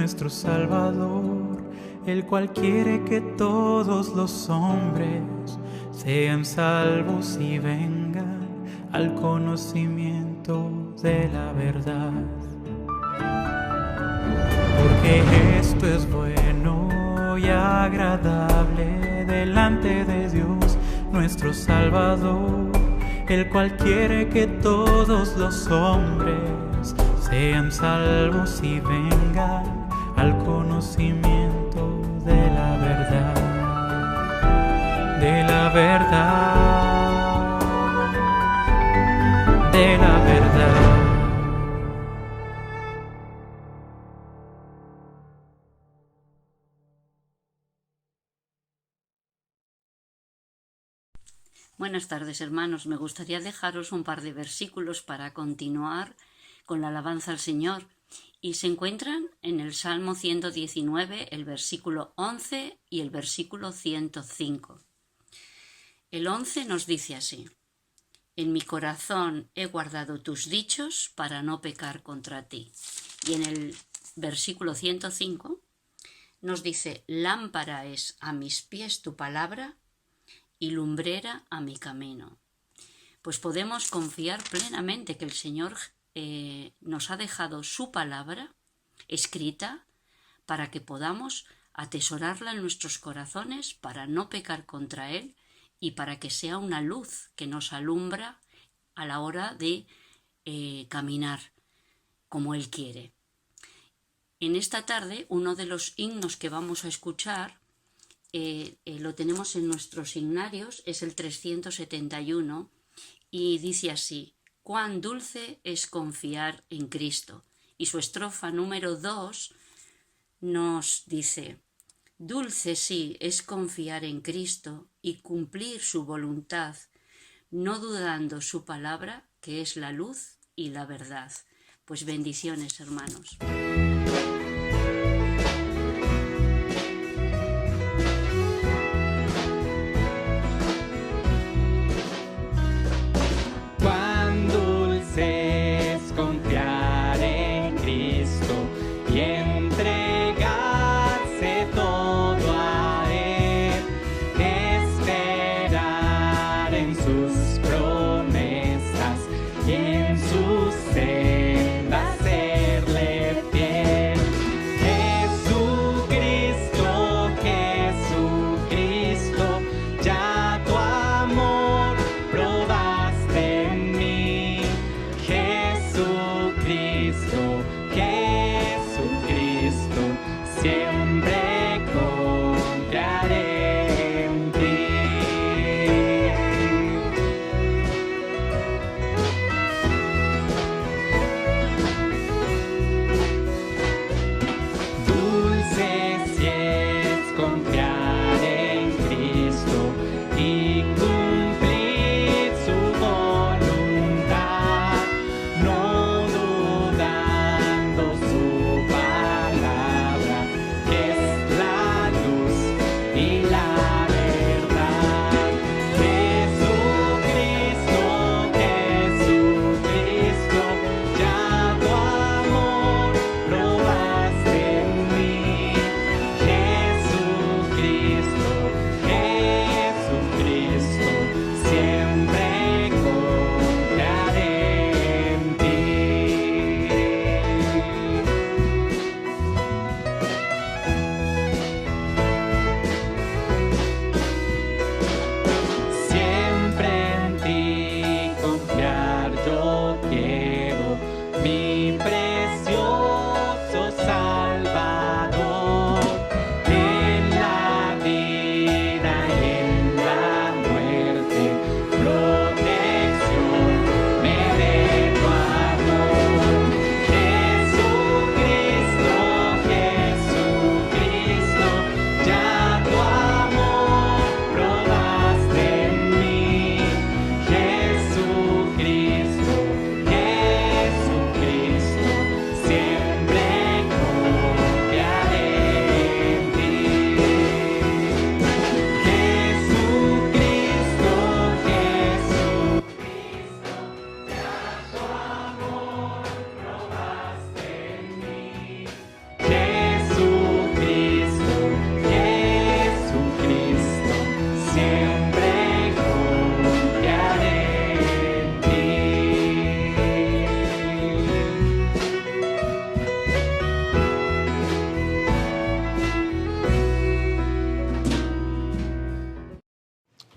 nuestro Salvador, el cual quiere que todos los hombres sean salvos y vengan al conocimiento de la verdad. Porque esto es bueno y agradable delante de Dios nuestro Salvador, el cual quiere que todos los hombres sean salvos y vengan al conocimiento de la verdad, de la verdad, de la verdad. Buenas tardes, hermanos. Me gustaría dejaros un par de versículos para continuar con la alabanza al Señor, y se encuentran en el Salmo 119, el versículo 11 y el versículo 105. El 11 nos dice así: en mi corazón he guardado tus dichos para no pecar contra ti. Y en el versículo 105 nos dice: lámpara es a mis pies tu palabra y lumbrera a mi camino. Pues podemos confiar plenamente que el Señor nos ha dejado su palabra escrita para que podamos atesorarla en nuestros corazones, para no pecar contra Él y para que sea una luz que nos alumbra a la hora de caminar como Él quiere. En esta tarde, uno de los himnos que vamos a escuchar lo tenemos en nuestros himnarios, es el 371 y dice así: cuán dulce es confiar en Cristo. Y su estrofa número 2 nos dice: dulce sí es confiar en Cristo y cumplir su voluntad, no dudando su palabra, que es la luz y la verdad. Pues bendiciones, hermanos.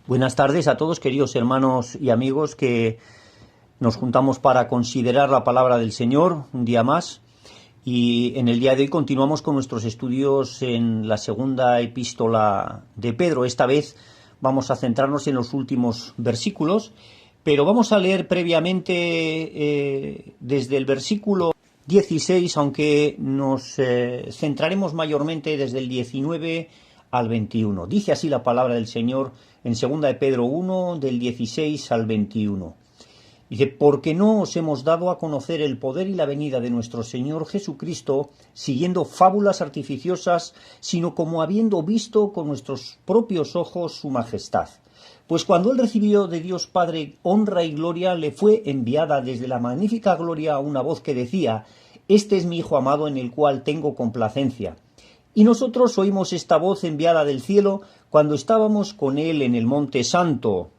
Buenas tardes a todos, queridos hermanos y amigos que nos juntamos para considerar la palabra del Señor un día más. Y en el día de hoy continuamos con nuestros estudios en la segunda epístola de Pedro. Esta vez vamos a centrarnos en los últimos versículos, pero vamos a leer previamente desde el versículo 16, aunque nos centraremos mayormente desde el 19 al 21. Dice así la palabra del Señor en 2 de Pedro 1, del 16 al 21. Dice: porque no os hemos dado a conocer el poder y la venida de nuestro Señor Jesucristo siguiendo fábulas artificiosas, sino como habiendo visto con nuestros propios ojos su majestad. Pues cuando él recibió de Dios Padre honra y gloria, le fue enviada desde la magnífica gloria una voz que decía: este es mi Hijo amado en el cual tengo complacencia. Y nosotros oímos esta voz enviada del cielo cuando estábamos con él en el Monte Santo.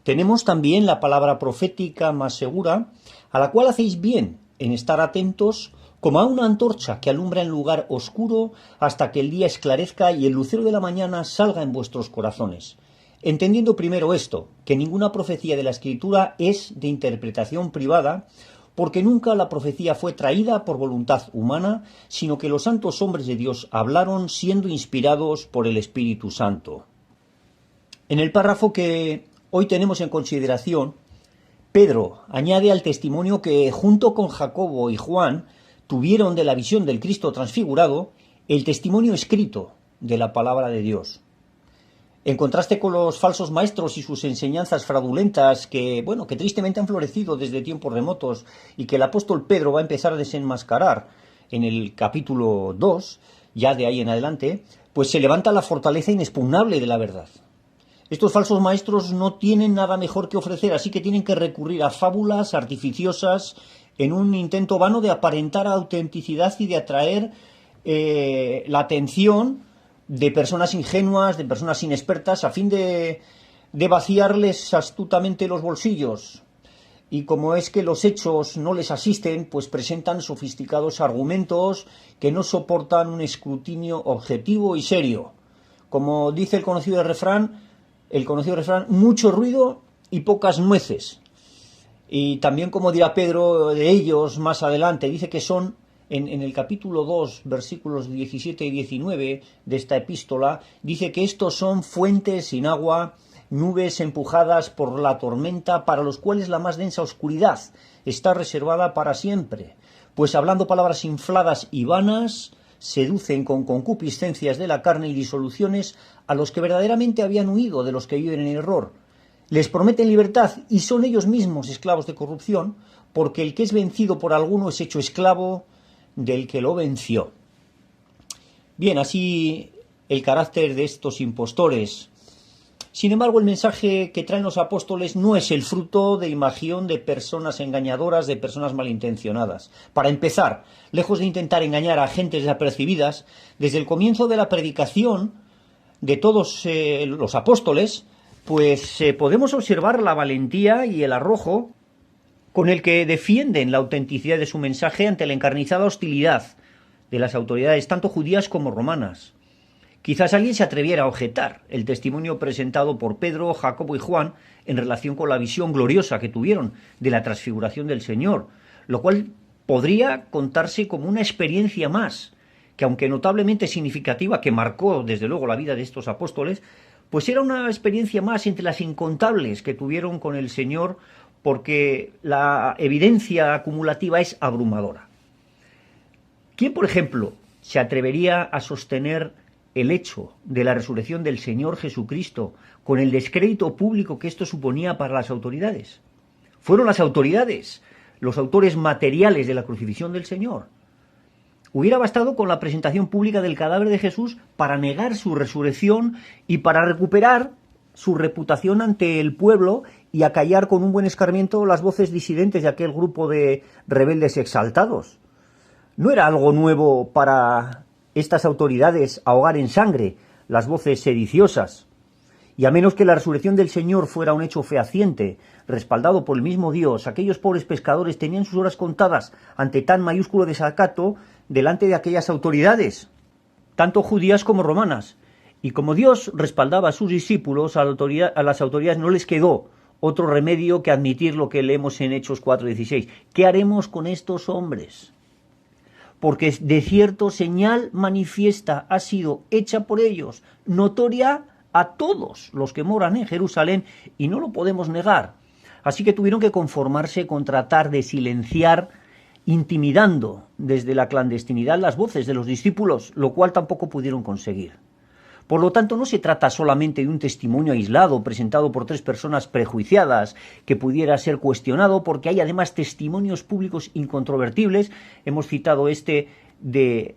Tenemos también la palabra profética más segura, a la cual hacéis bien en estar atentos como a una antorcha que alumbra en lugar oscuro hasta que el día esclarezca y el lucero de la mañana salga en vuestros corazones. Entendiendo primero esto, que ninguna profecía de la Escritura es de interpretación privada, porque nunca la profecía fue traída por voluntad humana, sino que los santos hombres de Dios hablaron siendo inspirados por el Espíritu Santo. En el párrafo que hoy tenemos en consideración, Pedro añade al testimonio que junto con Jacobo y Juan tuvieron de la visión del Cristo transfigurado el testimonio escrito de la palabra de Dios. En contraste con los falsos maestros y sus enseñanzas fraudulentas que tristemente han florecido desde tiempos remotos y que el apóstol Pedro va a empezar a desenmascarar en el capítulo 2, ya de ahí en adelante, pues se levanta la fortaleza inexpugnable de la verdad. Estos falsos maestros no tienen nada mejor que ofrecer, así que tienen que recurrir a fábulas artificiosas en un intento vano de aparentar autenticidad y de atraer la atención de personas ingenuas, de personas inexpertas, a fin de vaciarles astutamente los bolsillos. Y como es que los hechos no les asisten, pues presentan sofisticados argumentos que no soportan un escrutinio objetivo y serio. Como dice el conocido refrán, mucho ruido y pocas nueces. Y también, como dirá Pedro de ellos más adelante, dice que son, en el capítulo 2, versículos 17 y 19 de esta epístola, dice que estos son fuentes sin agua, nubes empujadas por la tormenta, para los cuales la más densa oscuridad está reservada para siempre. Pues hablando palabras infladas y vanas, seducen con concupiscencias de la carne y disoluciones a los que verdaderamente habían huido de los que viven en error. Les prometen libertad y son ellos mismos esclavos de corrupción, porque el que es vencido por alguno es hecho esclavo del que lo venció. Bien, así el carácter de estos impostores. Sin embargo, el mensaje que traen los apóstoles no es el fruto de imaginación de personas engañadoras, de personas malintencionadas. Para empezar, lejos de intentar engañar a gentes desapercibidas, desde el comienzo de la predicación de todos los apóstoles, pues podemos observar la valentía y el arrojo con el que defienden la autenticidad de su mensaje ante la encarnizada hostilidad de las autoridades, tanto judías como romanas. Quizás alguien se atreviera a objetar el testimonio presentado por Pedro, Jacobo y Juan en relación con la visión gloriosa que tuvieron de la transfiguración del Señor, lo cual podría contarse como una experiencia más, que aunque notablemente significativa, que marcó desde luego la vida de estos apóstoles, pues era una experiencia más entre las incontables que tuvieron con el Señor, porque la evidencia acumulativa es abrumadora. ¿Quién, por ejemplo, se atrevería a sostener el hecho de la resurrección del Señor Jesucristo con el descrédito público que esto suponía para las autoridades? Fueron las autoridades los autores materiales de la crucifixión del Señor. Hubiera bastado con la presentación pública del cadáver de Jesús para negar su resurrección y para recuperar su reputación ante el pueblo y acallar con un buen escarmiento las voces disidentes de aquel grupo de rebeldes exaltados. No era algo nuevo para estas autoridades ahogar en sangre las voces sediciosas. Y a menos que la resurrección del Señor fuera un hecho fehaciente, respaldado por el mismo Dios, aquellos pobres pescadores tenían sus horas contadas ante tan mayúsculo desacato delante de aquellas autoridades, tanto judías como romanas. Y como Dios respaldaba a sus discípulos, a las autoridades no les quedó otro remedio que admitir lo que leemos en Hechos 4:16. ¿Qué haremos con estos hombres? Porque de cierto señal manifiesta ha sido hecha por ellos, notoria a todos los que moran en Jerusalén, y no lo podemos negar. Así que tuvieron que conformarse con tratar de silenciar, intimidando desde la clandestinidad las voces de los discípulos, lo cual tampoco pudieron conseguir. Por lo tanto, no se trata solamente de un testimonio aislado presentado por 3 personas prejuiciadas que pudiera ser cuestionado, porque hay además testimonios públicos incontrovertibles. Hemos citado de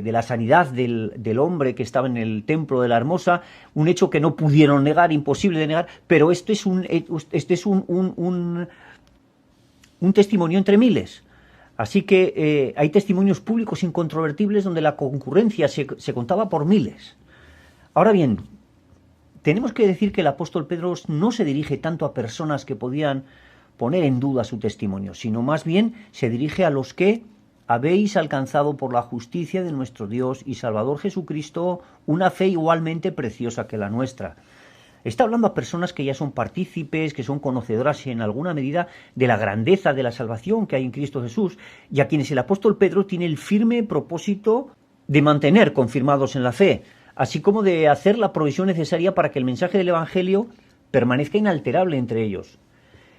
la sanidad del hombre que estaba en el templo de la Hermosa, un hecho que no pudieron negar, imposible de negar, pero este es un testimonio entre miles. Así que hay testimonios públicos incontrovertibles donde la concurrencia se contaba por miles. Ahora bien, tenemos que decir que el apóstol Pedro no se dirige tanto a personas que podían poner en duda su testimonio, sino más bien se dirige a los que habéis alcanzado por la justicia de nuestro Dios y Salvador Jesucristo una fe igualmente preciosa que la nuestra. Está hablando a personas que ya son partícipes, que son conocedoras en alguna medida de la grandeza de la salvación que hay en Cristo Jesús, y a quienes el apóstol Pedro tiene el firme propósito de mantener confirmados en la fe, así como de hacer la provisión necesaria para que el mensaje del Evangelio permanezca inalterable entre ellos.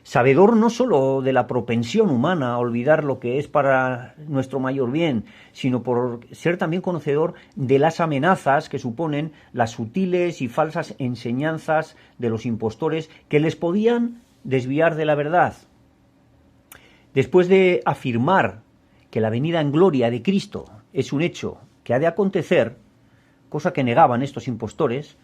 Sabedor no solo de la propensión humana a olvidar lo que es para nuestro mayor bien, sino por ser también conocedor de las amenazas que suponen las sutiles y falsas enseñanzas de los impostores que les podían desviar de la verdad. Después de afirmar que la venida en gloria de Cristo es un hecho que ha de acontecer, cosa que negaban estos impostores,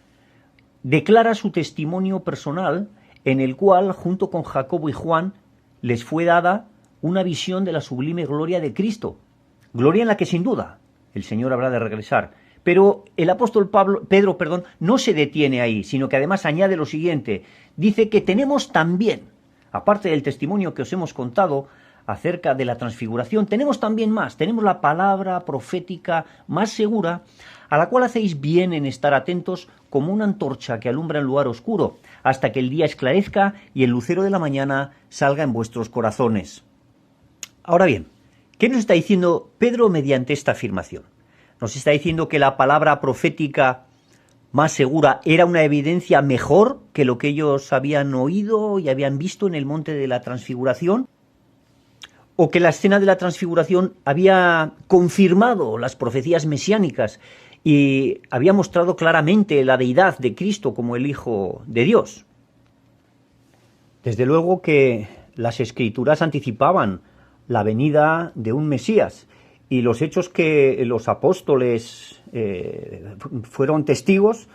declara su testimonio personal en el cual, junto con Jacobo y Juan, les fue dada una visión de la sublime gloria de Cristo, gloria en la que sin duda el Señor habrá de regresar. Pero el apóstol Pedro no se detiene ahí, sino que además añade lo siguiente, dice que tenemos también, aparte del testimonio que os hemos contado acerca de la transfiguración, tenemos también más, tenemos la palabra profética más segura, a la cual hacéis bien en estar atentos como una antorcha que alumbra en lugar oscuro, hasta que el día esclarezca y el lucero de la mañana salga en vuestros corazones. Ahora bien, ¿qué nos está diciendo Pedro mediante esta afirmación? Nos está diciendo que la palabra profética más segura era una evidencia mejor que lo que ellos habían oído y habían visto en el monte de la transfiguración, o que la escena de la transfiguración había confirmado las profecías mesiánicas y había mostrado claramente la deidad de Cristo como el Hijo de Dios. Desde luego que las Escrituras anticipaban la venida de un Mesías, y los hechos que los apóstoles fueron testigos,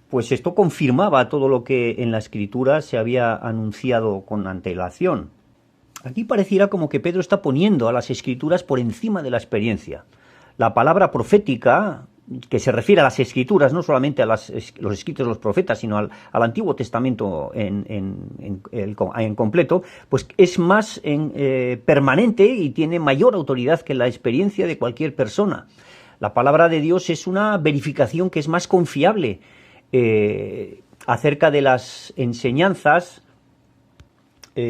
pues esto confirmaba todo lo que en la Escritura se había anunciado con antelación. Aquí pareciera como que Pedro está poniendo a las Escrituras por encima de la experiencia. La palabra profética, que se refiere a las Escrituras, no solamente a los escritos de los profetas, sino al Antiguo Testamento en completo, pues es más permanente y tiene mayor autoridad que la experiencia de cualquier persona. La palabra de Dios es una verificación que es más confiable acerca de las enseñanzas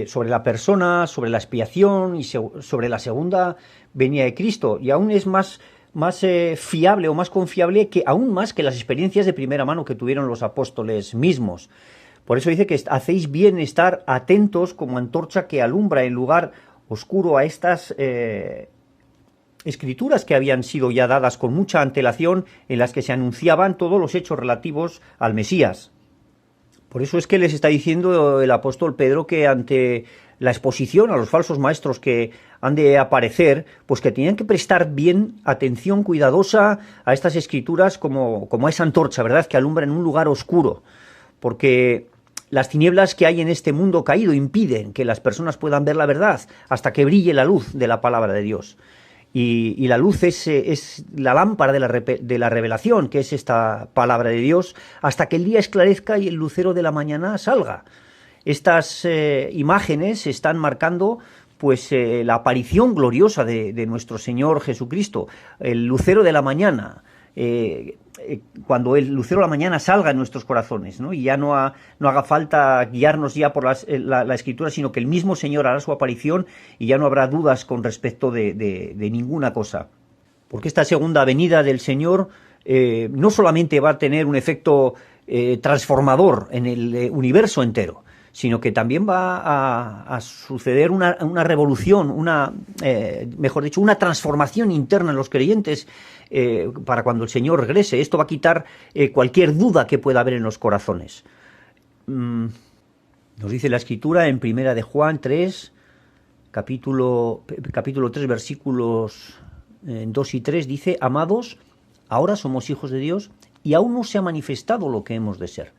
sobre la persona, sobre la expiación y sobre la segunda venida de Cristo, y aún es más fiable o más confiable que aún más que las experiencias de primera mano que tuvieron los apóstoles mismos. Por eso dice que hacéis bien estar atentos como antorcha que alumbra en lugar oscuro a estas escrituras que habían sido ya dadas con mucha antelación, en las que se anunciaban todos los hechos relativos al Mesías. Por eso es que les está diciendo el apóstol Pedro que ante la exposición a los falsos maestros que han de aparecer, pues que tenían que prestar bien atención cuidadosa a estas escrituras como a esa antorcha, ¿verdad?, que alumbra en un lugar oscuro, porque las tinieblas que hay en este mundo caído impiden que las personas puedan ver la verdad hasta que brille la luz de la palabra de Dios. Y la luz es la lámpara de la revelación, que es esta palabra de Dios, hasta que el día esclarezca y el lucero de la mañana salga. Estas imágenes están marcando pues la aparición gloriosa de nuestro Señor Jesucristo, el lucero de la mañana, cuando el lucero de la mañana salga en nuestros corazones, ¿no? Y ya no haga falta guiarnos ya por la Escritura, sino que el mismo Señor hará su aparición y ya no habrá dudas con respecto de ninguna cosa. Porque esta segunda venida del Señor no solamente va a tener un efecto transformador en el universo entero, sino que también va a suceder una revolución, mejor dicho, una transformación interna en los creyentes para cuando el Señor regrese. Esto va a quitar cualquier duda que pueda haber en los corazones. Nos dice la Escritura en 1 de Juan 3, capítulo 3, versículos 2 y 3, dice: Amados, ahora somos hijos de Dios y aún no se ha manifestado lo que hemos de ser.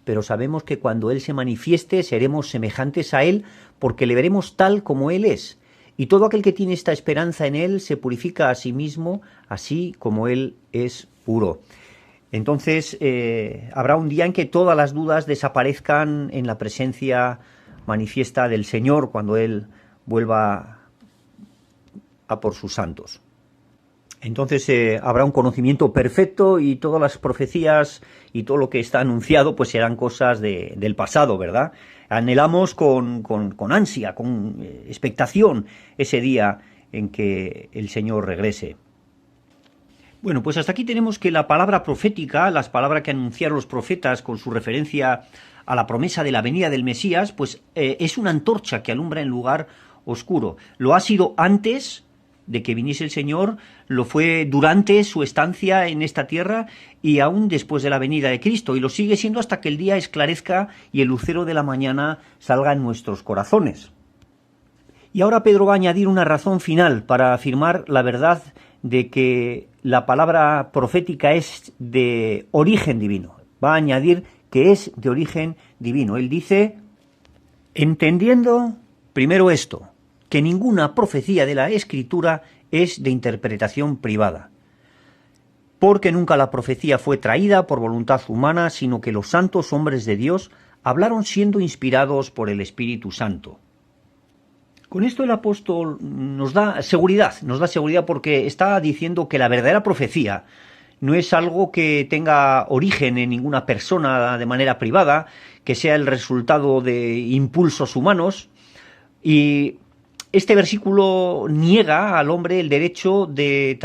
Pero sabemos que cuando Él se manifieste seremos semejantes a Él, porque le veremos tal como Él es. Y todo aquel que tiene esta esperanza en Él se purifica a sí mismo, así como Él es puro. Entonces habrá un día en que todas las dudas desaparezcan en la presencia manifiesta del Señor, cuando Él vuelva a por sus santos. Entonces habrá un conocimiento perfecto y todas las profecías y todo lo que está anunciado pues serán cosas del pasado, ¿verdad? Anhelamos con ansia, con expectación ese día en que el Señor regrese. Bueno, pues hasta aquí tenemos que la palabra profética, las palabras que anunciaron los profetas con su referencia a la promesa de la venida del Mesías, pues es una antorcha que alumbra en lugar oscuro. Lo ha sido antes de que viniese el Señor, lo fue durante su estancia en esta tierra y aún después de la venida de Cristo, y lo sigue siendo hasta que el día esclarezca y el lucero de la mañana salga en nuestros corazones. Y ahora Pedro va a añadir una razón final para afirmar la verdad de que la palabra profética es de origen divino. Va a añadir que es de origen divino. Él dice: entendiendo primero esto, que ninguna profecía de la Escritura es de interpretación privada, porque nunca la profecía fue traída por voluntad humana, sino que los santos hombres de Dios hablaron siendo inspirados por el Espíritu Santo. Con esto el apóstol nos da seguridad porque está diciendo que la verdadera profecía no es algo que tenga origen en ninguna persona de manera privada, que sea el resultado de impulsos humanos. Y este versículo niega al hombre el derecho de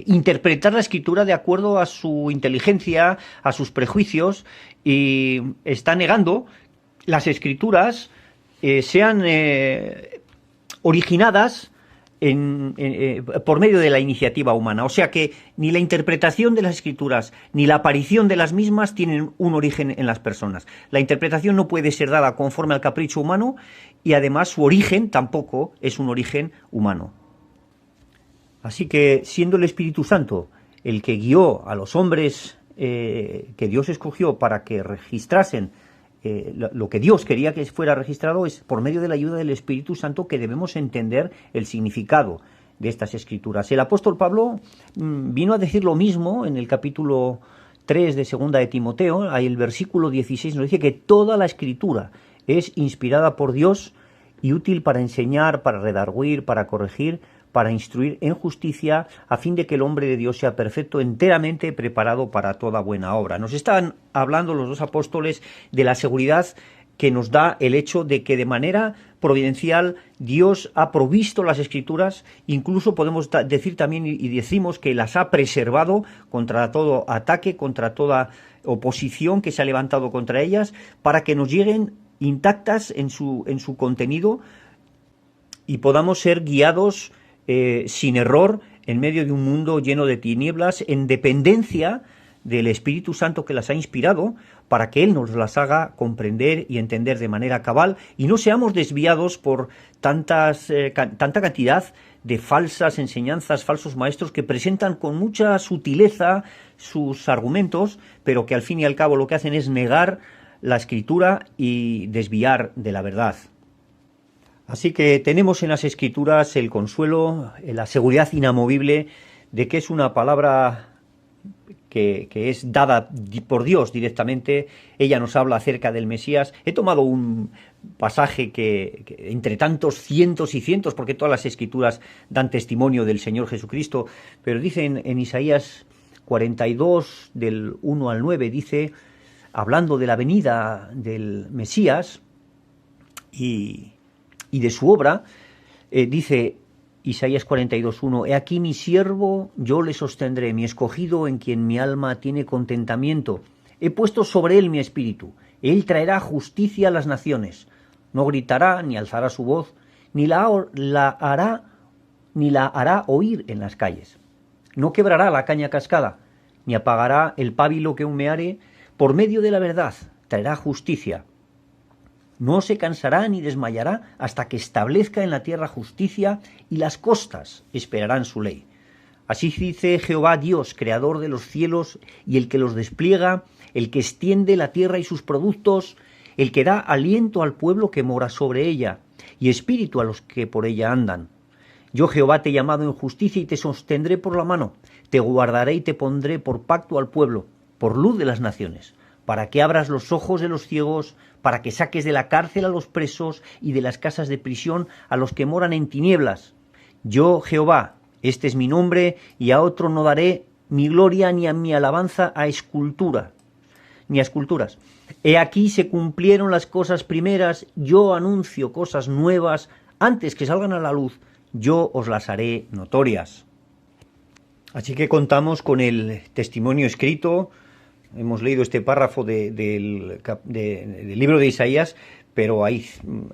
interpretar la Escritura de acuerdo a su inteligencia, a sus prejuicios, y está negando las Escrituras sean originadas por medio de la iniciativa humana. O sea que ni la interpretación de las Escrituras ni la aparición de las mismas tienen un origen en las personas. La interpretación no puede ser dada conforme al capricho humano y además su origen tampoco es un origen humano. Así que, siendo el Espíritu Santo el que guió a los hombres que Dios escogió para que registrasen lo que Dios quería que fuera registrado, es por medio de la ayuda del Espíritu Santo que debemos entender el significado de estas Escrituras. El apóstol Pablo vino a decir lo mismo en el capítulo 3 de Segunda de Timoteo. Ahí el versículo 16 nos dice que toda la Escritura es inspirada por Dios y útil para enseñar, para redarguir, para corregir, para instruir en justicia, a fin de que el hombre de Dios sea perfecto, enteramente preparado para toda buena obra. Nos están hablando los dos apóstoles de la seguridad que nos da el hecho de que de manera providencial Dios ha provisto las Escrituras, incluso podemos decir también y decimos que las ha preservado contra todo ataque, contra toda oposición que se ha levantado contra ellas, para que nos lleguen intactas en su contenido y podamos ser guiados sin error en medio de un mundo lleno de tinieblas, en dependencia del Espíritu Santo que las ha inspirado, para que Él nos las haga comprender y entender de manera cabal y no seamos desviados por tanta cantidad de falsas enseñanzas, falsos maestros que presentan con mucha sutileza sus argumentos, pero que al fin y al cabo lo que hacen es negar la Escritura y desviar de la verdad. Así que tenemos en las Escrituras el consuelo, la seguridad inamovible de que es una palabra que es dada por Dios directamente. Ella nos habla acerca del Mesías. He tomado un pasaje que entre tantos cientos y cientos, porque todas las Escrituras dan testimonio del Señor Jesucristo, pero dice en Isaías 42, del 1 al 9, dice, hablando de la venida del Mesías y de su obra, dice Isaías 42:1, he aquí mi siervo, yo le sostendré, mi escogido en quien mi alma tiene contentamiento. He puesto sobre él mi espíritu. Él traerá justicia a las naciones. No gritará ni alzará su voz, ni la hará oír en las calles. No quebrará la caña cascada, ni apagará el pábilo que humeare. Por medio de la verdad traerá justicia. No se cansará ni desmayará hasta que establezca en la tierra justicia, y las costas esperarán su ley. Así dice Jehová Dios, creador de los cielos y el que los despliega, el que extiende la tierra y sus productos, el que da aliento al pueblo que mora sobre ella, y espíritu a los que por ella andan. Yo Jehová te he llamado en justicia y te sostendré por la mano, te guardaré y te pondré por pacto al pueblo, por luz de las naciones, para que abras los ojos de los ciegos, para que saques de la cárcel a los presos y de las casas de prisión a los que moran en tinieblas. Yo Jehová, este es mi nombre, y a otro no daré mi gloria ni a mi alabanza a esculturas. He aquí se cumplieron las cosas primeras, yo anuncio cosas nuevas, antes que salgan a la luz, yo os las haré notorias. Así que contamos con el testimonio escrito. Hemos leído este párrafo del libro de Isaías, pero hay,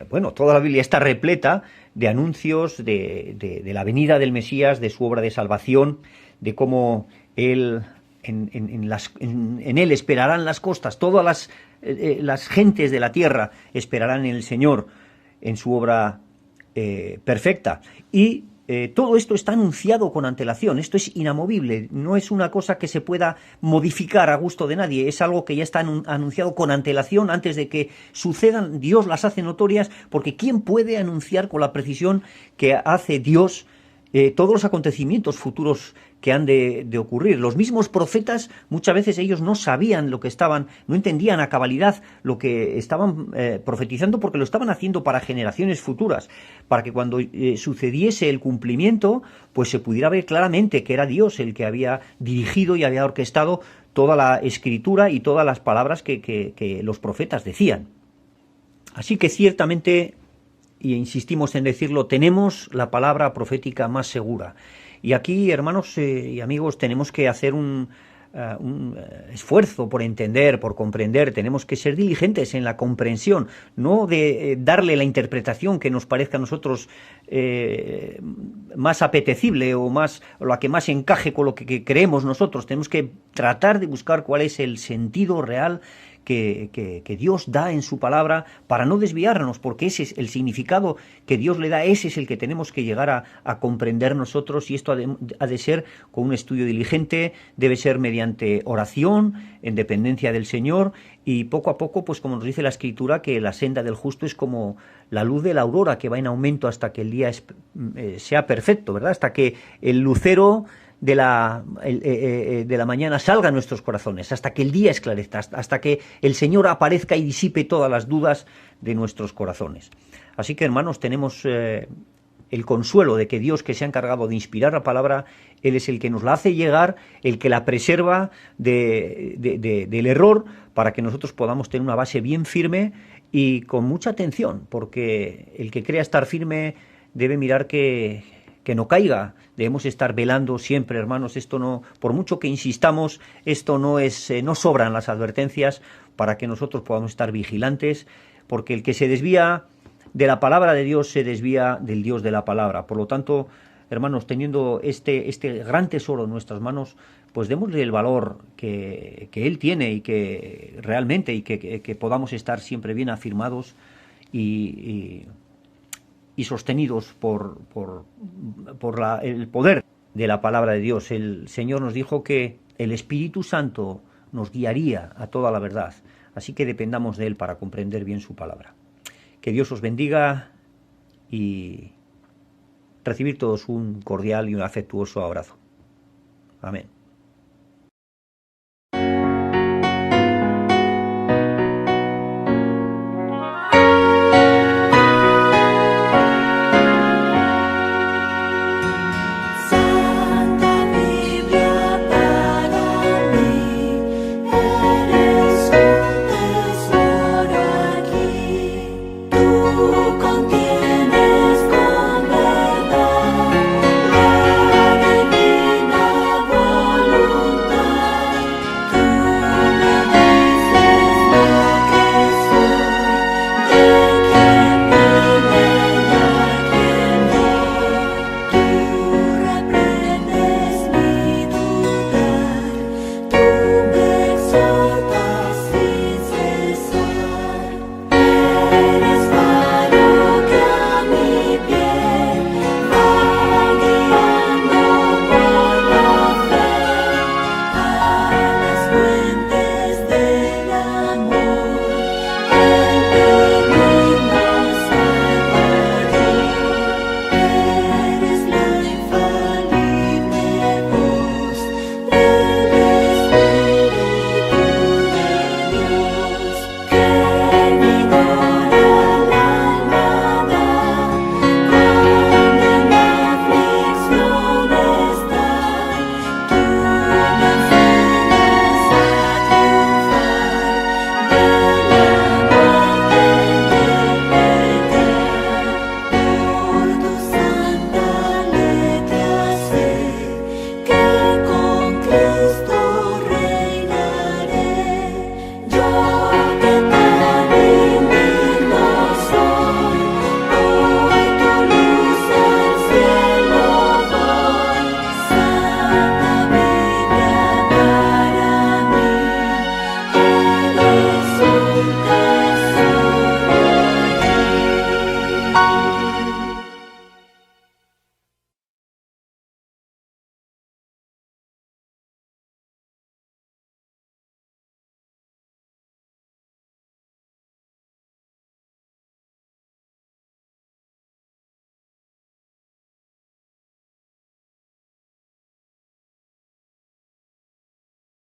bueno, toda la Biblia está repleta de anuncios de la venida del Mesías, de su obra de salvación, de cómo él, en él esperarán las costas, todas las gentes de la tierra esperarán en el Señor, en su obra perfecta. Y todo esto está anunciado con antelación, esto es inamovible, no es una cosa que se pueda modificar a gusto de nadie, es algo que ya está anunciado con antelación antes de que sucedan. Dios las hace notorias, porque ¿quién puede anunciar con la precisión que hace Dios todos los acontecimientos futuros que han de ocurrir? Los mismos profetas, muchas veces ellos no sabían lo que no entendían a cabalidad lo que estaban profetizando, porque lo estaban haciendo para generaciones futuras, para que cuando sucediese el cumplimiento, pues se pudiera ver claramente que era Dios el que había dirigido y había orquestado toda la escritura y todas las palabras que los profetas decían. Así que ciertamente, y insistimos en decirlo, tenemos la palabra profética más segura. Y aquí, hermanos y amigos, tenemos que hacer un esfuerzo por entender, por comprender. Tenemos que ser diligentes en la comprensión, no de darle la interpretación que nos parezca a nosotros más apetecible o la que más encaje con lo que creemos nosotros. Tenemos que tratar de buscar cuál es el sentido real que Dios da en su palabra, para no desviarnos, porque ese es el significado que Dios le da, ese es el que tenemos que llegar a comprender nosotros, y esto ha de ser con un estudio diligente, debe ser mediante oración, en dependencia del Señor, y poco a poco, pues como nos dice la Escritura, que la senda del justo es como la luz de la aurora, que va en aumento hasta que el día sea perfecto, ¿verdad? Hasta que el lucero de la mañana salga a nuestros corazones, hasta que el día esclarezca, hasta que el Señor aparezca y disipe todas las dudas de nuestros corazones. Así que, hermanos, tenemos el consuelo de que Dios, que se ha encargado de inspirar la palabra, Él es el que nos la hace llegar, el que la preserva del error, para que nosotros podamos tener una base bien firme y con mucha atención, porque el que crea estar firme debe mirar que no caiga. Debemos estar velando siempre, hermanos. Esto no, por mucho que insistamos, esto no sobran las advertencias para que nosotros podamos estar vigilantes, porque el que se desvía de la palabra de Dios se desvía del Dios de la palabra. Por lo tanto, hermanos, teniendo este gran tesoro en nuestras manos, pues démosle el valor que Él tiene, y que realmente, y que podamos estar siempre bien afirmados y sostenidos por el poder de la palabra de Dios. El Señor nos dijo que el Espíritu Santo nos guiaría a toda la verdad, así que dependamos de Él para comprender bien su palabra. Que Dios os bendiga, y recibir todos un cordial y un afectuoso abrazo. Amén.